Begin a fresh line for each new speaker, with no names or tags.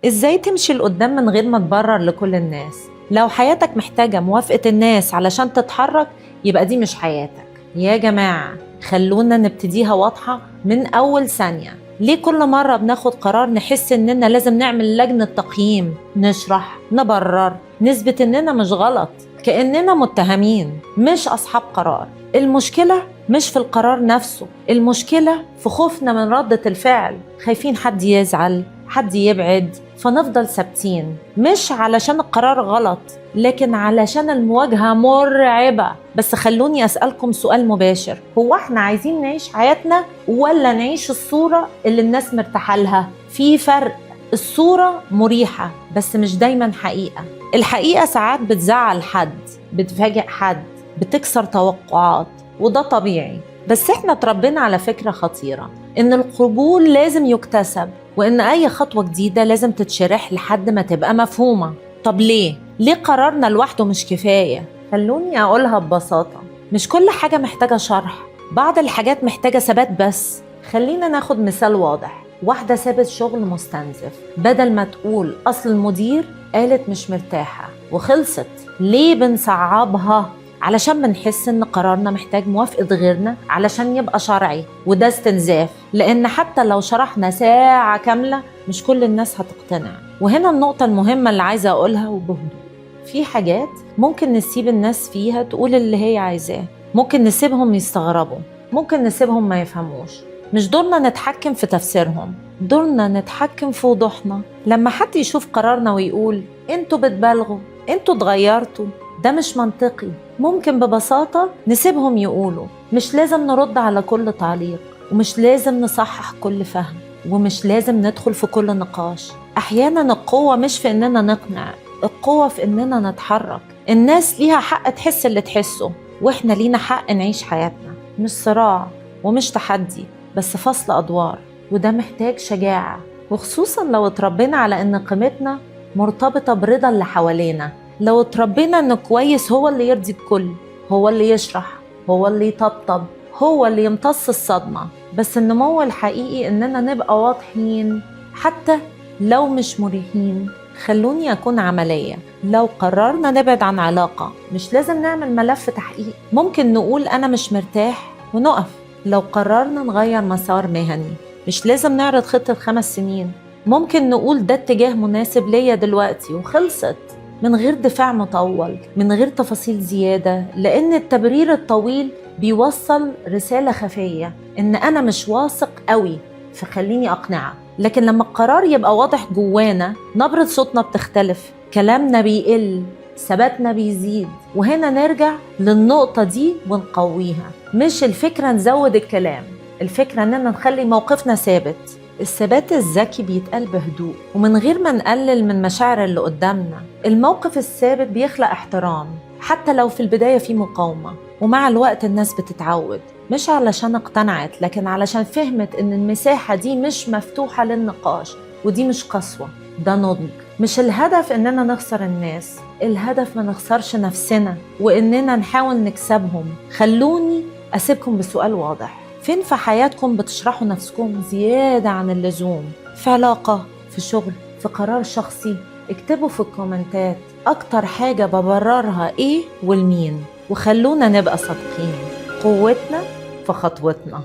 ازاي تمشي لقدام من غير ما تبرر لكل الناس؟ لو حياتك محتاجة موافقة الناس علشان تتحرك، يبقى دي مش حياتك. يا جماعة، خلونا نبتديها واضحة من أول ثانية. ليه كل مرة بناخد قرار نحس إننا لازم نعمل لجنة تقييم، نشرح، نبرر، نثبت إننا مش غلط، كأننا متهمين مش أصحاب قرار؟ المشكلة مش في القرار نفسه، المشكلة في خوفنا من ردة الفعل. خايفين حد يزعل، حد يبعد، فنفضل ثابتين، مش علشان القرار غلط، لكن علشان المواجهة مرعبة. بس خلوني أسألكم سؤال مباشر، هو احنا عايزين نعيش حياتنا ولا نعيش الصورة اللي الناس مرتاحة لها؟ في فرق. الصورة مريحة بس مش دايما حقيقة. الحقيقة ساعات بتزعل حد، بتفاجئ حد، بتكسر توقعات، وده طبيعي. بس احنا اتربينا على فكرة خطيرة، ان القبول لازم يكتسب، وان اي خطوة جديدة لازم تتشرح لحد ما تبقى مفهومة. طب ليه؟ ليه قرارنا لوحده مش كفاية؟ خلوني اقولها ببساطة، مش كل حاجة محتاجة شرح، بعض الحاجات محتاجة ثبات بس. خلينا ناخد مثال واضح. واحدة سابت شغل مستنزف، بدل ما تقول أصل المدير قالت مش مرتاحة وخلصت. ليه بنصعبها؟ علشان بنحس ان قرارنا محتاج موافقة غيرنا علشان يبقى شرعي، وده استنزاف. لان حتى لو شرحنا ساعة كاملة مش كل الناس هتقتنع. وهنا النقطة المهمة اللي عايزة اقولها وبهدوء. في حاجات ممكن نسيب الناس فيها تقول اللي هي عايزاه، ممكن نسيبهم يستغربوا، ممكن نسيبهم ما يفهموش. مش دورنا نتحكم في تفسيرهم، دورنا نتحكم في وضوحنا. لما حد يشوف قرارنا ويقول انتوا بتبالغوا، انتوا اتغيرتوا، ده مش منطقي، ممكن ببساطة نسيبهم يقولوا. مش لازم نرد على كل تعليق، ومش لازم نصحح كل فهم، ومش لازم ندخل في كل نقاش. أحيانا القوة مش في إننا نقنع، القوة في إننا نتحرك. الناس ليها حق تحس اللي تحسه، وإحنا لينا حق نعيش حياتنا. مش صراع ومش تحدي، بس فصل أدوار، وده محتاج شجاعة، وخصوصا لو اتربينا على إن قيمتنا مرتبطة برضا اللي حوالينا. لو اتربينا إنه كويس هو اللي يرضي الكل، هو اللي يشرح، هو اللي يطبطب، هو اللي يمتص الصدمة. بس النمو الحقيقي إننا نبقى واضحين حتى لو مش مريحين. خلوني أكون عملية. لو قررنا نبعد عن علاقة، مش لازم نعمل ملف تحقيق، ممكن نقول أنا مش مرتاح ونقف. لو قررنا نغير مسار مهني، مش لازم نعرض خطة 5 سنين، ممكن نقول ده اتجاه مناسب ليا دلوقتي وخلصت، من غير دفاع مطول، من غير تفاصيل زيادة. لأن التبرير الطويل بيوصل رسالة خفية إن أنا مش واثق قوي، فخليني أقنعك. لكن لما القرار يبقى واضح جوانا، نبرة صوتنا بتختلف، كلامنا بيقل، ثباتنا بيزيد. وهنا نرجع للنقطة دي ونقويها. مش الفكرة نزود الكلام، الفكرة إننا نخلي موقفنا ثابت. الثبات الذكي بيتقال بهدوء ومن غير ما نقلل من مشاعر اللي قدامنا. الموقف الثابت بيخلق احترام حتى لو في البداية في مقاومة، ومع الوقت الناس بتتعود، مش علشان اقتنعت لكن علشان فهمت ان المساحة دي مش مفتوحة للنقاش. ودي مش قسوة، ده نضج. مش الهدف اننا نخسر الناس، الهدف ما نخسرش نفسنا واننا نحاول نكسبهم. خلوني اسيبكم بسؤال واضح، فين في حياتكم بتشرحوا نفسكم زيادة عن اللزوم؟ في علاقة، في شغل، في قرار شخصي؟ اكتبوا في الكومنتات اكتر حاجة ببررها ايه والمين، وخلونا نبقى صادقين. قوتنا في خطوتنا.